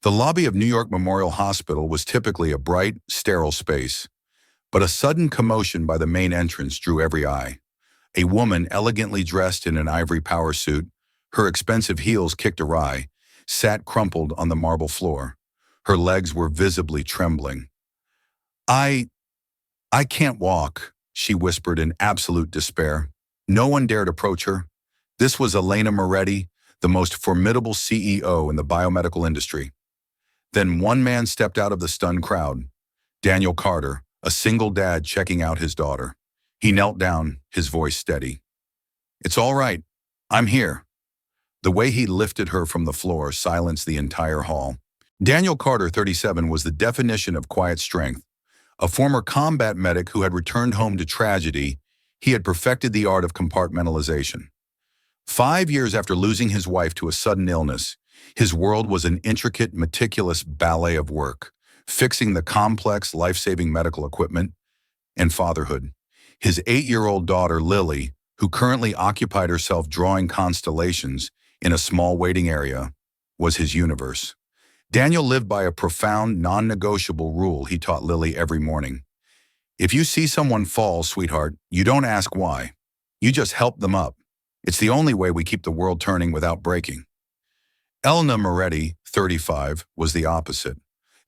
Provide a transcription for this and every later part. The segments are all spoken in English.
The lobby of New York Memorial Hospital was typically a bright, sterile space, but a sudden commotion by the main entrance drew every eye. A woman elegantly dressed in an ivory power suit, her expensive heels kicked awry, sat crumpled on the marble floor. Her legs were visibly trembling. I can't walk, she whispered in absolute despair. No one dared approach her. This was Elena Moretti, the most formidable CEO in the biomedical industry. Then one man stepped out of the stunned crowd. Daniel Carter, a single dad checking out his daughter. He knelt down, his voice steady. "It's all right. I'm here." The way he lifted her from the floor silenced the entire hall. Daniel Carter, 37, was the definition of quiet strength. A former combat medic who had returned home to tragedy, he had perfected the art of compartmentalization. 5 years after losing his wife to a sudden illness, his world was an intricate, meticulous ballet of work, fixing the complex, life-saving medical equipment, and fatherhood. His 8-year-old daughter, Lily, who currently occupied herself drawing constellations in a small waiting area, was his universe. Daniel lived by a profound, non-negotiable rule he taught Lily every morning. If you see someone fall, sweetheart, you don't ask why. You just help them up. It's the only way we keep the world turning without breaking. Elena Moretti, 35, was the opposite.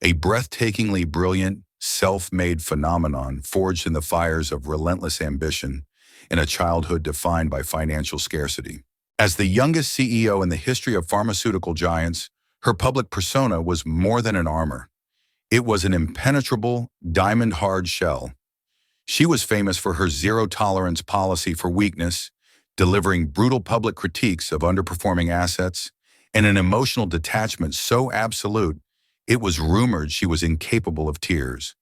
A breathtakingly brilliant, self-made phenomenon forged in the fires of relentless ambition in a childhood defined by financial scarcity. As the youngest CEO in the history of pharmaceutical giants, her public persona was more than an armor. It was an impenetrable, diamond-hard shell. She was famous for her zero-tolerance policy for weakness, delivering brutal public critiques of underperforming assets, and an emotional detachment so absolute it was rumored she was incapable of tears.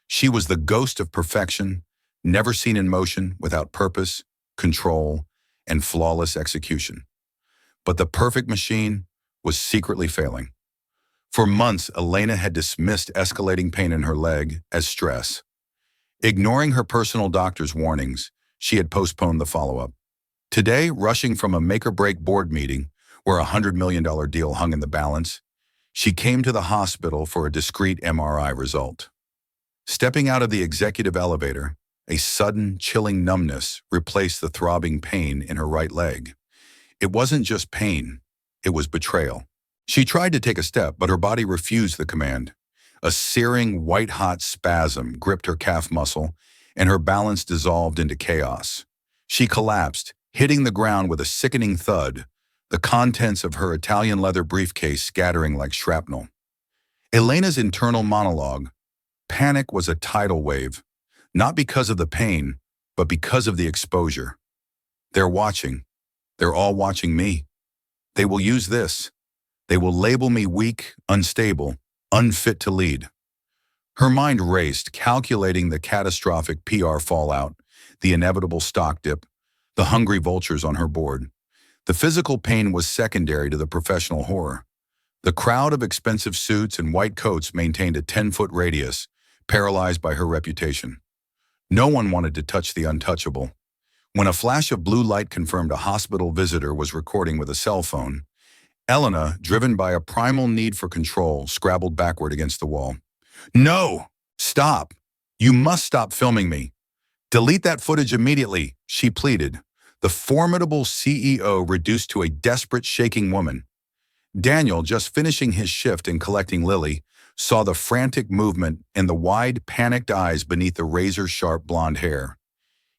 She was the ghost of perfection, never seen in motion without purpose, control, and flawless execution. But the perfect machine was secretly failing. For months, Elena had dismissed escalating pain in her leg as stress. Ignoring her personal doctor's warnings, she had postponed the follow-up. Today, rushing from a make-or-break board meeting where a $100 million deal hung in the balance, she came to the hospital for a discreet MRI result. Stepping out of the executive elevator, a sudden, chilling numbness replaced the throbbing pain in her right leg. It wasn't just pain, it was betrayal. She tried to take a step, but her body refused the command. A searing, white-hot spasm gripped her calf muscle, and her balance dissolved into chaos. She collapsed, hitting the ground with a sickening thud, the contents of her Italian leather briefcase scattering like shrapnel. Elena's internal monologue, panic was a tidal wave, not because of the pain, but because of the exposure. They're watching. They're all watching me. They will use this. They will label me weak, unstable, unfit to lead. Her mind raced, calculating the catastrophic PR fallout, the inevitable stock dip, the hungry vultures on her board. The physical pain was secondary to the professional horror. The crowd of expensive suits and white coats maintained a 10-foot radius, paralyzed by her reputation. No one wanted to touch the untouchable. When a flash of blue light confirmed a hospital visitor was recording with a cell phone, Elena, driven by a primal need for control, scrabbled backward against the wall. "No! Stop! You must stop filming me! Delete that footage immediately," she pleaded, the formidable CEO reduced to a desperate, shaking woman. Daniel, just finishing his shift and collecting Lily, saw the frantic movement and the wide, panicked eyes beneath the razor-sharp blonde hair.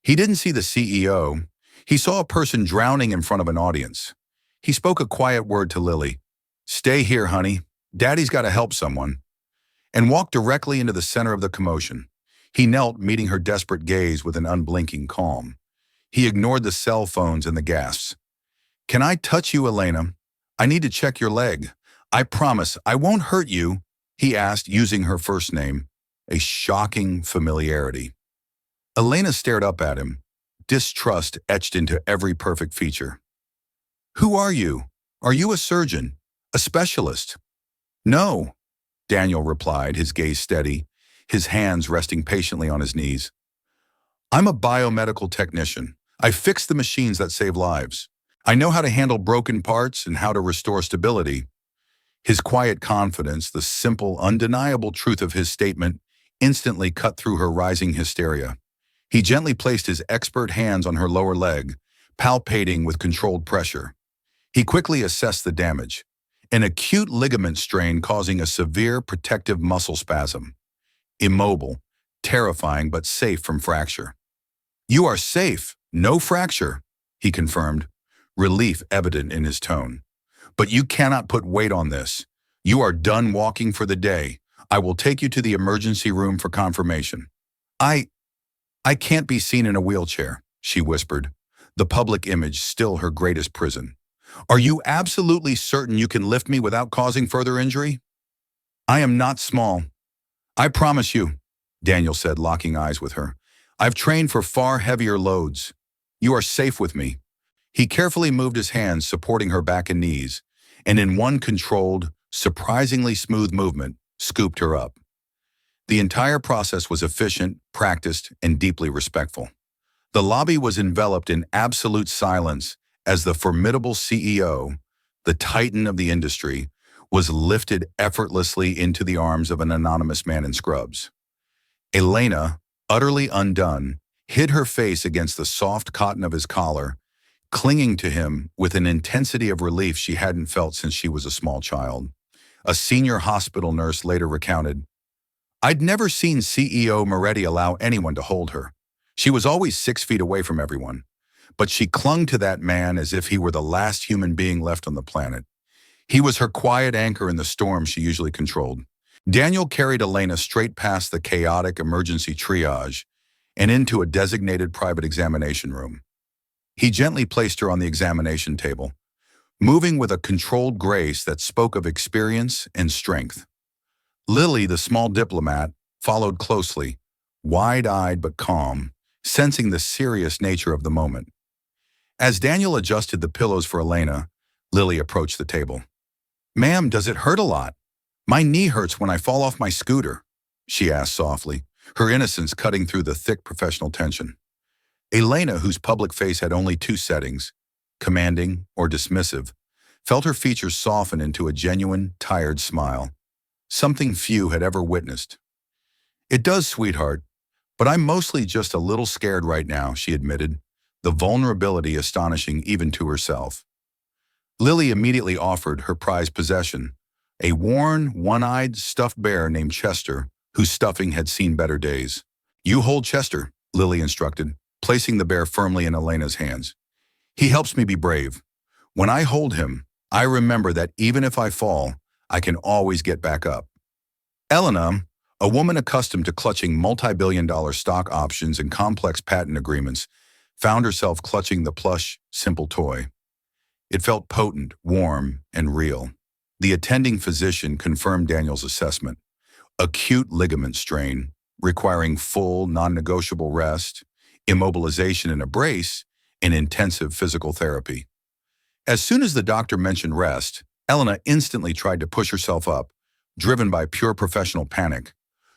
He didn't see the CEO. He saw a person drowning in front of an audience. He spoke a quiet word to Lily. "Stay here, honey. Daddy's got to help someone," and walked directly into the center of the commotion. He knelt, meeting her desperate gaze with an unblinking calm. He ignored the cell phones and the gasps. "Can I touch you, Elena? I need to check your leg. I promise I won't hurt you," he asked, using her first name, a shocking familiarity. Elena stared up at him, distrust etched into every perfect feature. "Who are you? Are you a surgeon? A specialist?" "No," Daniel replied, his gaze steady, his hands resting patiently on his knees. "I'm a biomedical technician. I fix the machines that save lives. I know how to handle broken parts and how to restore stability." His quiet confidence, the simple, undeniable truth of his statement, instantly cut through her rising hysteria. He gently placed his expert hands on her lower leg, palpating with controlled pressure. He quickly assessed the damage, an acute ligament strain causing a severe protective muscle spasm. Immobile, terrifying but safe from fracture. "You are safe, no fracture," he confirmed, relief evident in his tone. "But you cannot put weight on this. You are done walking for the day. I will take you to the emergency room for confirmation." I can't be seen in a wheelchair," she whispered, the public image still her greatest prison. "Are you absolutely certain you can lift me without causing further injury?" "I am not small. I promise you," Daniel said, locking eyes with her. "I've trained for far heavier loads. You are safe with me." He carefully moved his hands, supporting her back and knees, and in one controlled, surprisingly smooth movement, scooped her up. The entire process was efficient, practiced, and deeply respectful. The lobby was enveloped in absolute silence as the formidable CEO, the titan of the industry, was lifted effortlessly into the arms of an anonymous man in scrubs. Elena, utterly undone, hid her face against the soft cotton of his collar, clinging to him with an intensity of relief she hadn't felt since she was a small child. A senior hospital nurse later recounted, "I'd never seen CEO Moretti allow anyone to hold her. She was always 6 feet away from everyone, but she clung to that man as if he were the last human being left on the planet. He was her quiet anchor in the storm she usually controlled." Daniel carried Elena straight past the chaotic emergency triage and into a designated private examination room. He gently placed her on the examination table, moving with a controlled grace that spoke of experience and strength. Lily, the small diplomat, followed closely, wide-eyed but calm, sensing the serious nature of the moment. As Daniel adjusted the pillows for Elena, Lily approached the table. "Ma'am, does it hurt a lot? My knee hurts when I fall off my scooter," she asked softly, her innocence cutting through the thick professional tension. Elena, whose public face had only two settings, commanding or dismissive, felt her features soften into a genuine, tired smile, something few had ever witnessed. "It does, sweetheart, but I'm mostly just a little scared right now," she admitted, the vulnerability astonishing even to herself. Lily immediately offered her prized possession, a worn, one-eyed stuffed bear named Chester, whose stuffing had seen better days. "You hold Chester," Lily instructed, placing the bear firmly in Elena's hands. "He helps me be brave. When I hold him, I remember that even if I fall, I can always get back up." Elena, a woman accustomed to clutching multi-billion-dollar stock options and complex patent agreements, found herself clutching the plush, simple toy. It felt potent, warm, and real. The attending physician confirmed Daniel's assessment. Acute ligament strain, requiring full, non-negotiable rest, immobilization in a brace, and intensive physical therapy. As soon as the doctor mentioned rest, Elena instantly tried to push herself up, driven by pure professional panic.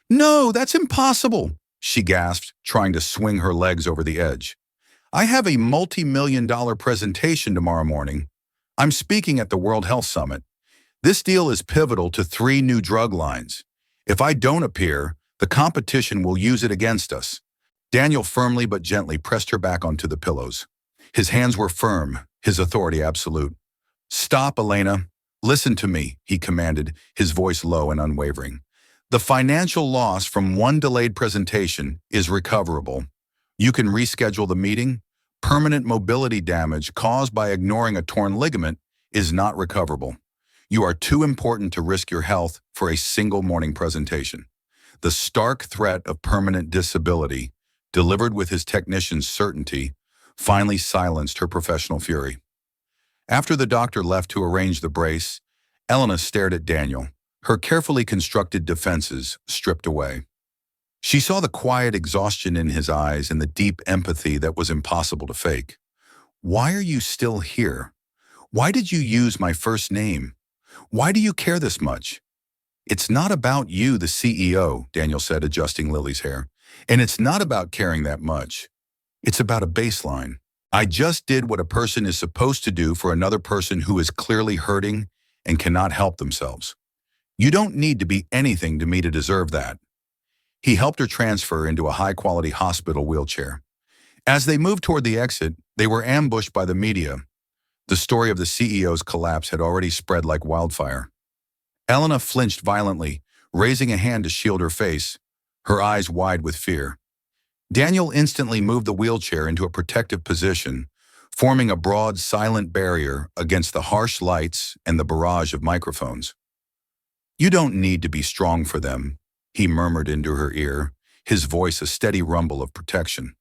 "No, that's impossible," she gasped, trying to swing her legs over the edge. "I have a multi-million-dollar presentation tomorrow morning. I'm speaking at the World Health Summit. This deal is pivotal to 3 new drug lines. If I don't appear, the competition will use it against us." Daniel firmly but gently pressed her back onto the pillows. His hands were firm, his authority absolute. "Stop, Elena. Listen to me," he commanded, his voice low and unwavering. "The financial loss from one delayed presentation is recoverable. You can reschedule the meeting. Permanent mobility damage caused by ignoring a torn ligament is not recoverable. You are too important to risk your health for a single morning presentation." The stark threat of permanent disability, delivered with his technician's certainty, finally silenced her professional fury. After the doctor left to arrange the brace, Elena stared at Daniel, her carefully constructed defenses stripped away. She saw the quiet exhaustion in his eyes and the deep empathy that was impossible to fake. "Why are you still here? Why did you use my first name? Why do you care this much?" "It's not about you, the CEO," Daniel said, adjusting Lily's hair. "And it's not about caring that much. It's about a baseline. I just did what a person is supposed to do for another person who is clearly hurting, and cannot help themselves. You don't need to be anything to me to deserve that. He helped her transfer into a high-quality hospital wheelchair. As they moved toward the exit, they were ambushed by the media. The story of the CEO's collapse had already spread like wildfire. Elena flinched violently, raising a hand to shield her face, her eyes wide with fear. Daniel instantly moved the wheelchair into a protective position, forming a broad, silent barrier against the harsh lights and the barrage of microphones. "You don't need to be strong for them," he murmured into her ear, his voice a steady rumble of protection.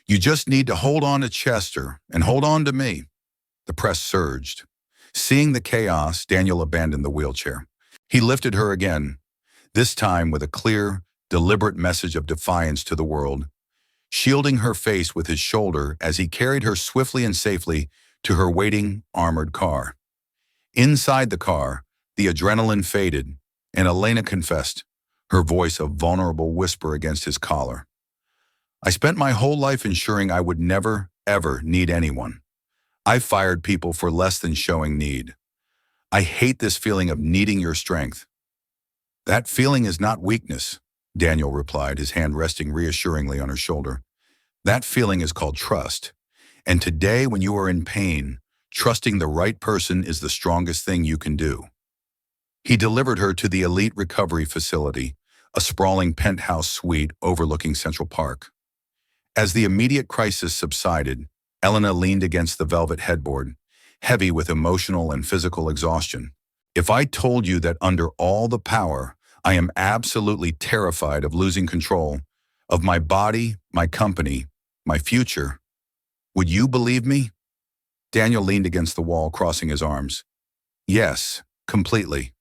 "You just need to hold on to Chester and hold on to me." The press surged. Seeing the chaos, Daniel abandoned the wheelchair. He lifted her again, this time with a clear, deliberate message of defiance to the world, shielding her face with his shoulder as he carried her swiftly and safely to her waiting, armored car. Inside the car, the adrenaline faded, and Elena confessed, her voice a vulnerable whisper against his collar. "I spent my whole life ensuring I would never, ever need anyone. I fired people for less than showing need. I hate this feeling of needing your strength." "That feeling is not weakness," Daniel replied, his hand resting reassuringly on her shoulder. "That feeling is called trust. And today, when you are in pain, trusting the right person is the strongest thing you can do." He delivered her to the elite recovery facility, a sprawling penthouse suite overlooking Central Park. As the immediate crisis subsided, Elena leaned against the velvet headboard, heavy with emotional and physical exhaustion. "If I told you that under all the power, I am absolutely terrified of losing control of my body, my company, my future, would you believe me?" Daniel leaned against the wall, crossing his arms. "Yes, completely.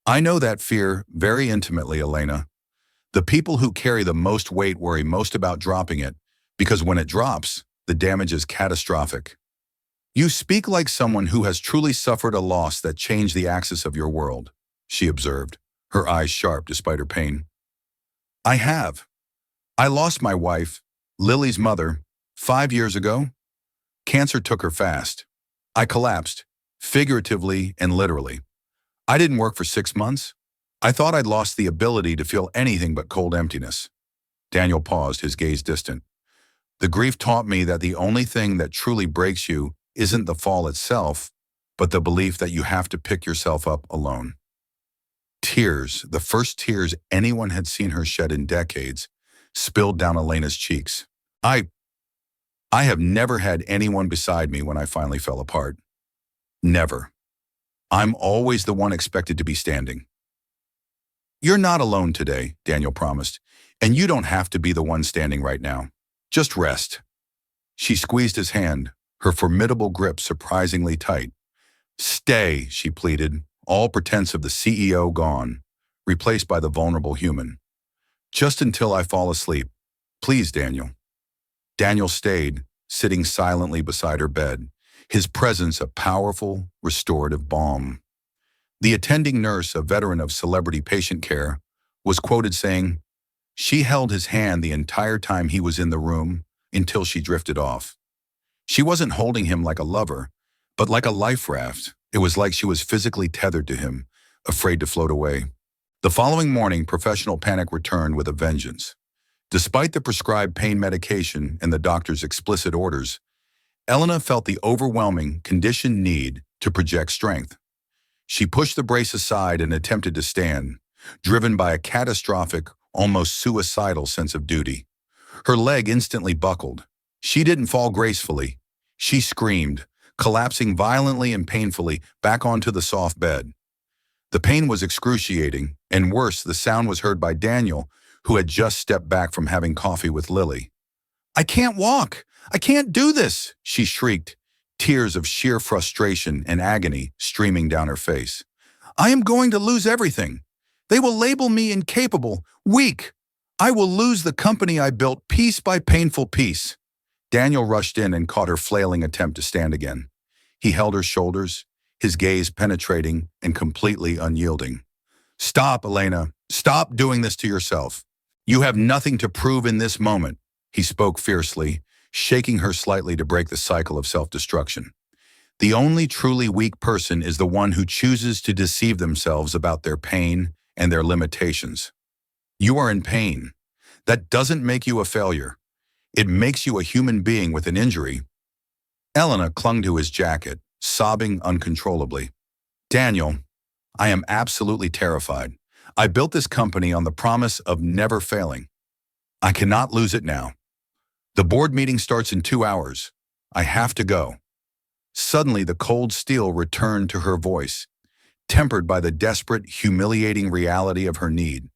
I know that fear very intimately, Elena. The people who carry the most weight worry most about dropping it, because when it drops, the damage is catastrophic. You speak like someone who has truly suffered a loss that changed the axis of your world," she observed, her eyes sharp despite her pain. "I have. I lost my wife, Lily's mother, 5 years ago. Cancer took her fast. I collapsed, figuratively and literally. I didn't work for 6 months. I thought I'd lost the ability to feel anything but cold emptiness." Daniel paused, his gaze distant. "The grief taught me that the only thing that truly breaks you isn't the fall itself, but the belief that you have to pick yourself up alone." Tears, the first tears anyone had seen her shed in decades, spilled down Elena's cheeks. I have never had anyone beside me when I finally fell apart. Never. I'm always the one expected to be standing." "You're not alone today," Daniel promised, "and you don't have to be the one standing right now. Just rest." She squeezed his hand, her formidable grip surprisingly tight. "Stay," she pleaded, all pretense of the CEO gone, replaced by the vulnerable human. "Just until I fall asleep. Please, Daniel." Daniel stayed, sitting silently beside her bed, his presence a powerful, restorative balm. The attending nurse, a veteran of celebrity patient care, was quoted saying, "She held his hand the entire time he was in the room until she drifted off. She wasn't holding him like a lover, but like a life raft. It was like she was physically tethered to him, afraid to float away." The following morning, professional panic returned with a vengeance. Despite the prescribed pain medication and the doctor's explicit orders, Elena felt the overwhelming, conditioned need to project strength. She pushed the brace aside and attempted to stand, driven by a catastrophic, almost suicidal sense of duty. Her leg instantly buckled. She didn't fall gracefully. She screamed, collapsing violently and painfully back onto the soft bed. The pain was excruciating, and worse, the sound was heard by Daniel, who had just stepped back from having coffee with Lily. "I can't walk! I can't do this!" she shrieked, tears of sheer frustration and agony streaming down her face. "I am going to lose everything. They will label me incapable, weak. I will lose the company I built piece by painful piece." Daniel rushed in and caught her flailing attempt to stand again. He held her shoulders, his gaze penetrating and completely unyielding. "Stop, Elena. Stop doing this to yourself. You have nothing to prove in this moment," he spoke fiercely, shaking her slightly to break the cycle of self-destruction. The only truly weak person is the one who chooses to deceive themselves about their pain and their limitations. You are in pain. That doesn't make you a failure. It makes you a human being with an injury. Elena clung to his jacket, sobbing uncontrollably. Daniel, I am absolutely terrified. I built this company on the promise of never failing. I cannot lose it now. The board meeting starts in 2 hours. I have to go. Suddenly, the cold steel returned to her voice, tempered by the desperate, humiliating reality of her need.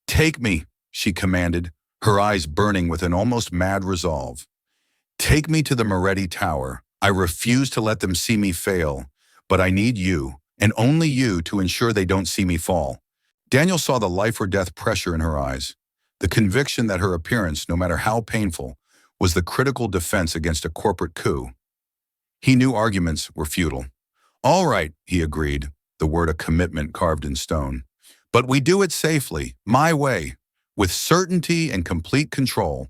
Take me, she commanded, her eyes burning with an almost mad resolve. Take me to the Moretti Tower. I refuse to let them see me fail, but I need you, and only you, to ensure they don't see me fall. Daniel saw the life or death pressure in her eyes, the conviction that her appearance, no matter how painful, was the critical defense against a corporate coup. He knew arguments were futile. All right, he agreed, the word a commitment carved in stone. But we do it safely, my way, with certainty and complete control.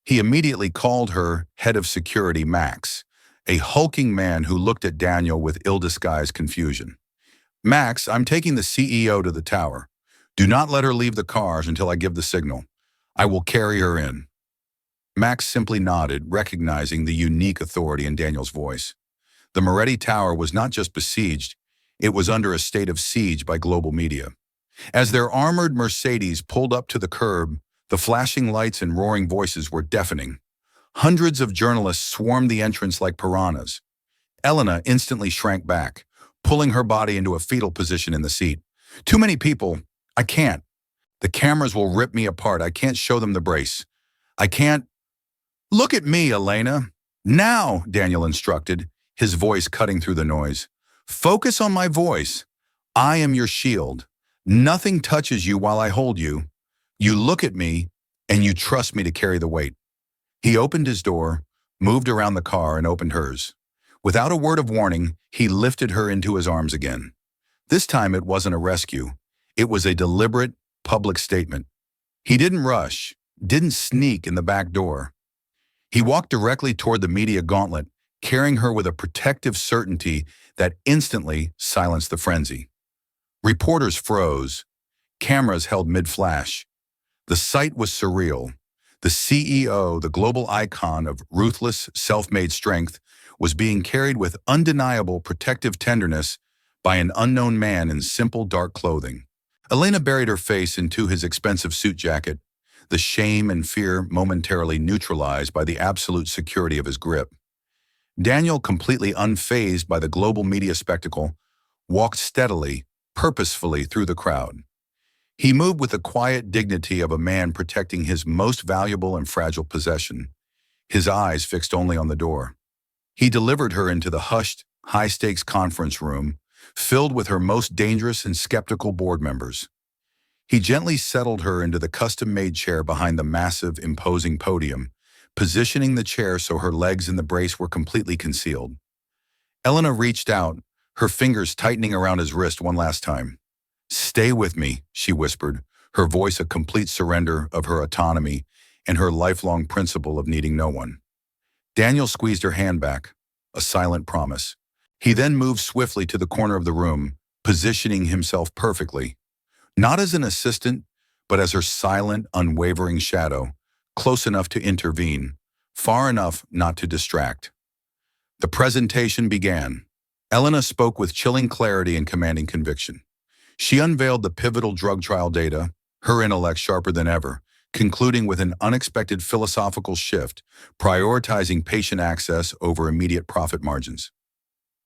He immediately called her head of security, Max, a hulking man who looked at Daniel with ill-disguised confusion. Max, I'm taking the CEO to the tower. Do not let her leave the cars until I give the signal. I will carry her in. Max simply nodded, recognizing the unique authority in Daniel's voice. The Moretti Tower was not just besieged, it was under a state of siege by global media. As their armored Mercedes pulled up to the curb, the flashing lights and roaring voices were deafening. Hundreds of journalists swarmed the entrance like piranhas. Elena instantly shrank back, pulling her body into a fetal position in the seat. Too many people. I can't. The cameras will rip me apart. I can't show them the brace. I can't. Look at me, Elena. Now, Daniel instructed, his voice cutting through the noise. Focus on my voice. I am your shield. Nothing touches you while I hold you. You look at me, and you trust me to carry the weight. He opened his door, moved around the car, and opened hers. Without a word of warning, he lifted her into his arms again. This time it wasn't a rescue. It was a deliberate, public statement. He didn't rush, didn't sneak in the back door. He walked directly toward the media gauntlet, carrying her with a protective certainty that instantly silenced the frenzy. Reporters froze. Cameras held mid-flash. The sight was surreal. The CEO, the global icon of ruthless, self-made strength, was being carried with undeniable protective tenderness by an unknown man in simple, dark clothing. Elena buried her face into his expensive suit jacket, the shame and fear momentarily neutralized by the absolute security of his grip. Daniel, completely unfazed by the global media spectacle, walked steadily, purposefully through the crowd. He moved with the quiet dignity of a man protecting his most valuable and fragile possession, his eyes fixed only on the door. He delivered her into the hushed, high-stakes conference room, filled with her most dangerous and skeptical board members. He gently settled her into the custom-made chair behind the massive, imposing podium, positioning the chair so her legs in the brace were completely concealed. Elena reached out, her fingers tightening around his wrist one last time. "Stay with me," she whispered, her voice a complete surrender of her autonomy and her lifelong principle of needing no one. Daniel squeezed her hand back, a silent promise. He then moved swiftly to the corner of the room, positioning himself perfectly, not as an assistant, but as her silent, unwavering shadow, close enough to intervene, far enough not to distract. The presentation began. Elena spoke with chilling clarity and commanding conviction. She unveiled the pivotal drug trial data, her intellect sharper than ever, concluding with an unexpected philosophical shift, prioritizing patient access over immediate profit margins.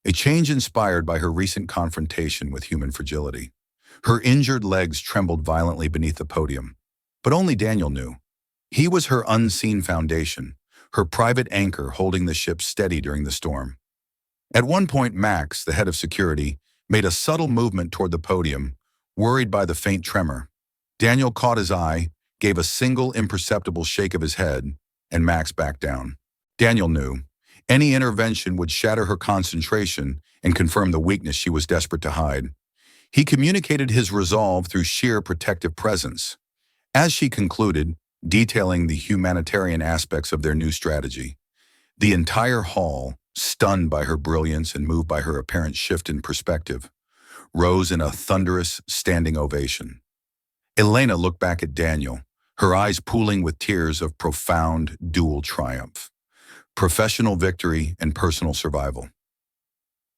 A change inspired by her recent confrontation with human fragility. Her injured legs trembled violently beneath the podium, but only Daniel knew. He was her unseen foundation, her private anchor holding the ship steady during the storm. At one point, Max, the head of security, made a subtle movement toward the podium, worried by the faint tremor. Daniel caught his eye, gave a single imperceptible shake of his head, and Max backed down. Daniel knew any intervention would shatter her concentration and confirm the weakness she was desperate to hide. He communicated his resolve through sheer protective presence. As she concluded, detailing the humanitarian aspects of their new strategy, the entire hall, stunned by her brilliance and moved by her apparent shift in perspective, rose in a thunderous standing ovation. Elena looked back at Daniel, her eyes pooling with tears of profound dual triumph, professional victory and personal survival.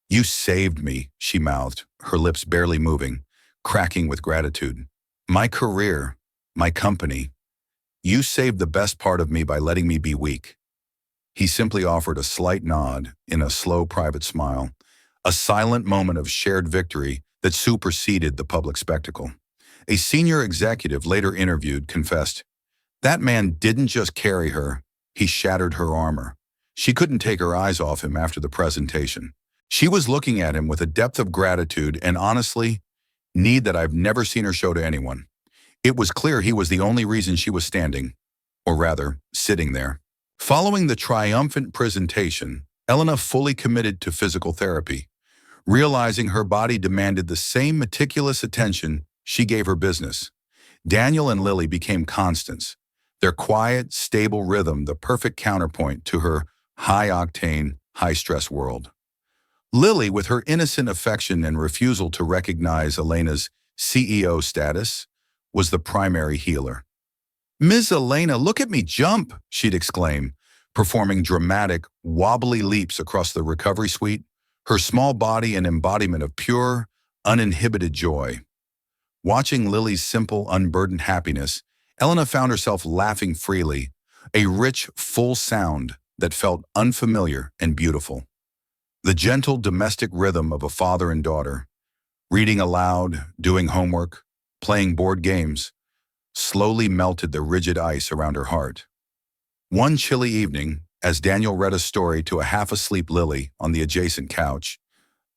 "You saved me," she mouthed, her lips barely moving, cracking with gratitude. "My career, my company. You saved the best part of me by letting me be weak." He simply offered a slight nod in a slow private smile, a silent moment of shared victory that superseded the public spectacle. A senior executive later interviewed confessed, "That man didn't just carry her, he shattered her armor." She couldn't take her eyes off him after the presentation. She was looking at him with a depth of gratitude and, honestly, need that I've never seen her show to anyone. It was clear he was the only reason she was standing, or rather, sitting there. Following the triumphant presentation, Elena fully committed to physical therapy, realizing her body demanded the same meticulous attention she gave her business. Daniel and Lily became constants, their quiet, stable rhythm the perfect counterpoint to her high-octane, high-stress world. Lily, with her innocent affection and refusal to recognize Elena's CEO status, was the primary healer. "Ms. Elena, look at me jump," she'd exclaim, performing dramatic, wobbly leaps across the recovery suite, her small body an embodiment of pure, uninhibited joy. Watching Lily's simple, unburdened happiness, Elena found herself laughing freely, a rich, full sound that felt unfamiliar and beautiful. The gentle domestic rhythm of a father and daughter, reading aloud, doing homework, playing board games, slowly melted the rigid ice around her heart. One chilly evening, as Daniel read a story to a half-asleep Lily on the adjacent couch,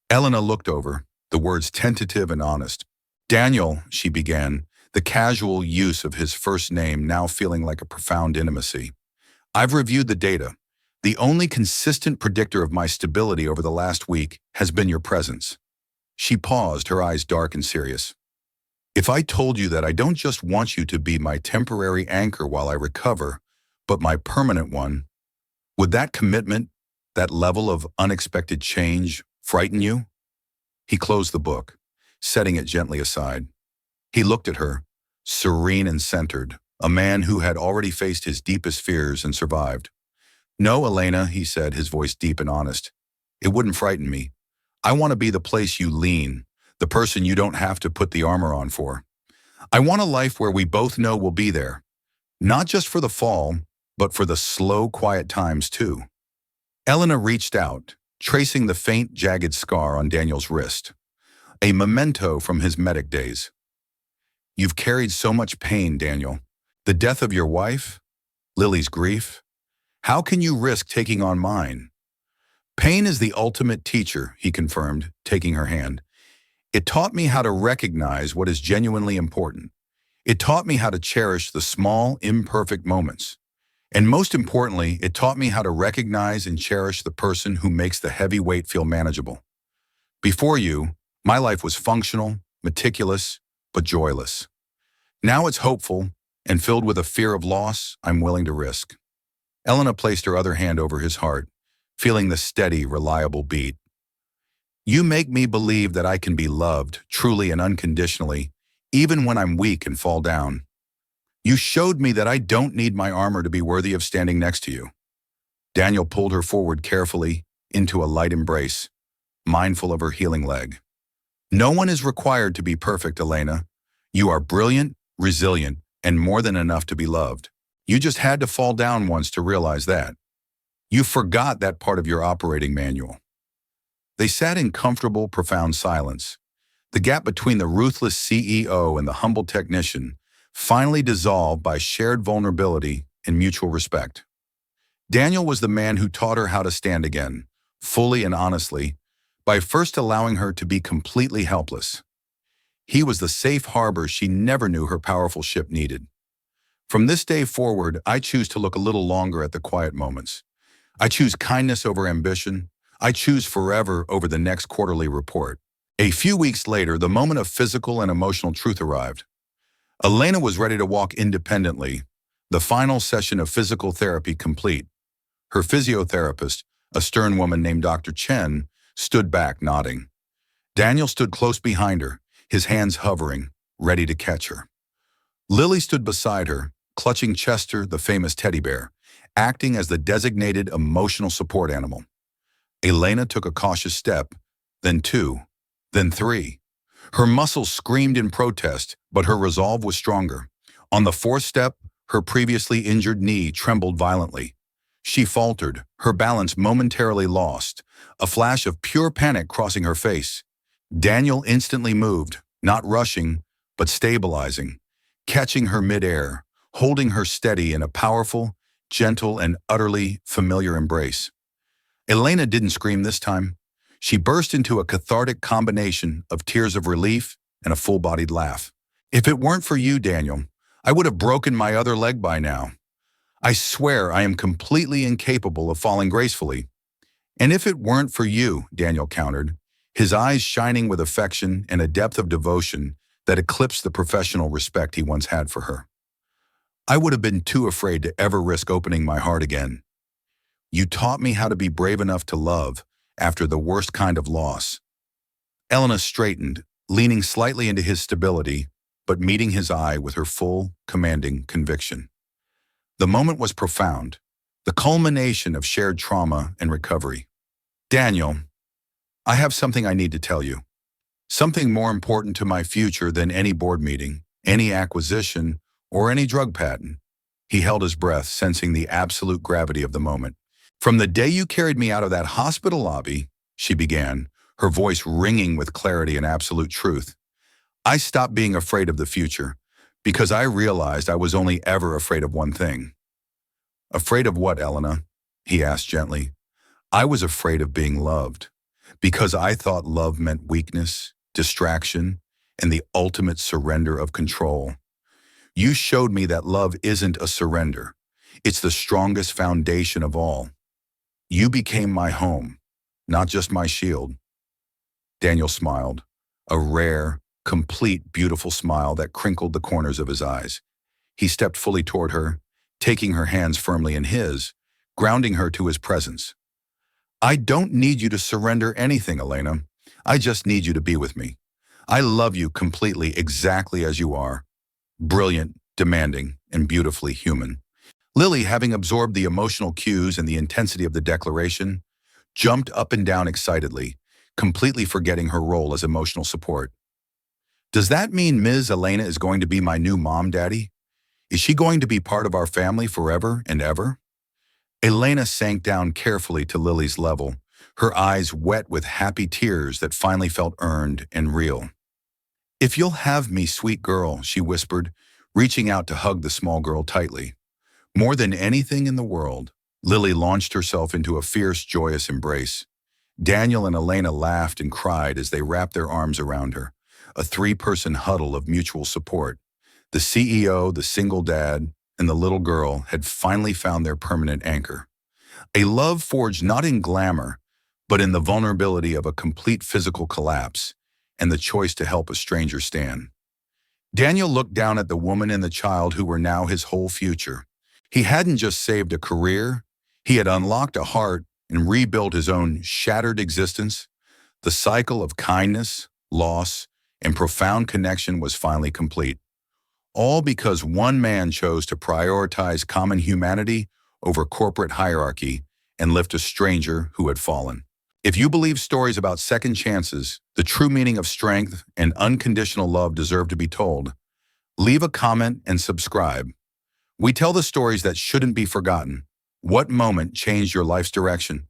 Elena looked over, the words tentative and honest. "Daniel," she began, the casual use of his first name now feeling like a profound intimacy. "I've reviewed the data. The only consistent predictor of my stability over the last week has been your presence." She paused, her eyes dark and serious. "If I told you that I don't just want you to be my temporary anchor while I recover, but my permanent one, would that commitment, that level of unexpected change, frighten you?" He closed the book, setting it gently aside. He looked at her, serene and centered, a man who had already faced his deepest fears and survived. "No, Elena," he said, his voice deep and honest. "It wouldn't frighten me. I want to be the place you lean, the person you don't have to put the armor on for. I want a life where we both know we'll be there, not just for the fall, but for the slow, quiet times too." Elena reached out, tracing the faint, jagged scar on Daniel's wrist, a memento from his medic days. "You've carried so much pain, Daniel. The death of your wife, Lily's grief. How can you risk taking on mine?" "Pain is the ultimate teacher," he confirmed, taking her hand. "It taught me how to recognize what is genuinely important. It taught me how to cherish the small, imperfect moments. And most importantly, it taught me how to recognize and cherish the person who makes the heavy weight feel manageable. Before you, my life was functional, meticulous, but joyless. Now it's hopeful and filled with a fear of loss I'm willing to risk." Elena placed her other hand over his heart, feeling the steady, reliable beat. "You make me believe that I can be loved, truly and unconditionally, even when I'm weak and fall down. You showed me that I don't need my armor to be worthy of standing next to you." Daniel pulled her forward carefully into a light embrace, mindful of her healing leg. "No one is required to be perfect, Elena. You are brilliant, resilient, and more than enough to be loved. You just had to fall down once to realize that. You forgot that part of your operating manual." They sat in comfortable, profound silence. The gap between the ruthless CEO and the humble technician finally dissolved by shared vulnerability and mutual respect. Daniel was the man who taught her how to stand again, fully and honestly, by first allowing her to be completely helpless. He was the safe harbor she never knew her powerful ship needed. "From this day forward, I choose to look a little longer at the quiet moments. I choose kindness over ambition. I choose forever over the next quarterly report." A few weeks later, the moment of physical and emotional truth arrived. Elena was ready to walk independently, the final session of physical therapy complete. Her physiotherapist, A stern woman named Dr. Chen stood back, nodding. Daniel stood close behind her, his hands hovering, ready to catch her. Lily stood beside her, clutching Chester, the famous teddy bear, acting as the designated emotional support animal. Elena took a cautious step, then two, then three. Her muscles screamed in protest, but her resolve was stronger. On the fourth step, her previously injured knee trembled violently. She faltered, her balance momentarily lost, a flash of pure panic crossing her face. Daniel instantly moved, not rushing, but stabilizing, catching her midair, holding her steady in a powerful, gentle, and utterly familiar embrace. Elena didn't scream this time. She burst into a cathartic combination of tears of relief and a full-bodied laugh. If it weren't for you, Daniel, I would have broken my other leg by now. I swear I am completely incapable of falling gracefully. And if it weren't for you, Daniel countered, his eyes shining with affection and a depth of devotion that eclipsed the professional respect he once had for her. I would have been too afraid to ever risk opening my heart again. You taught me how to be brave enough to love after the worst kind of loss. Elena straightened, leaning slightly into his stability, but meeting his eye with her full, commanding conviction. The moment was profound, the culmination of shared trauma and recovery. Daniel, I have something I need to tell you. Something more important to my future than any board meeting, any acquisition, or any drug patent. He held his breath, sensing the absolute gravity of the moment. From the day you carried me out of that hospital lobby, she began, her voice ringing with clarity and absolute truth, I stopped being afraid of the future because I realized I was only ever afraid of one thing. Afraid of what, Elena? He asked gently. I was afraid of being loved because I thought love meant weakness, distraction, and the ultimate surrender of control. You showed me that love isn't a surrender. It's the strongest foundation of all. You became my home, not just my shield. Daniel smiled, a rare, complete, beautiful smile that crinkled the corners of his eyes. He stepped fully toward her, taking her hands firmly in his, grounding her to his presence. I don't need you to surrender anything, Elena. I just need you to be with me. I love you completely exactly as you are. Brilliant, demanding, and beautifully human. Lily, having absorbed the emotional cues and the intensity of the declaration, jumped up and down excitedly, completely forgetting her role as emotional support. Does that mean Ms. Elena is going to be my new mom, Daddy? Is she going to be part of our family forever and ever? Elena sank down carefully to Lily's level, her eyes wet with happy tears that finally felt earned and real. If you'll have me, sweet girl, she whispered, reaching out to hug the small girl tightly. More than anything in the world, Lily launched herself into a fierce, joyous embrace. Daniel and Elena laughed and cried as they wrapped their arms around her, a three-person huddle of mutual support. The CEO, the single dad, and the little girl had finally found their permanent anchor. A love forged not in glamour, but in the vulnerability of a complete physical collapse and the choice to help a stranger stand. Daniel looked down at the woman and the child who were now his whole future. He hadn't just saved a career, he had unlocked a heart and rebuilt his own shattered existence. The cycle of kindness, loss, and profound connection was finally complete. All because one man chose to prioritize common humanity over corporate hierarchy and lift a stranger who had fallen. If you believe stories about second chances, the true meaning of strength and unconditional love deserve to be told, leave a comment and subscribe. We tell the stories that shouldn't be forgotten. What moment changed your life's direction?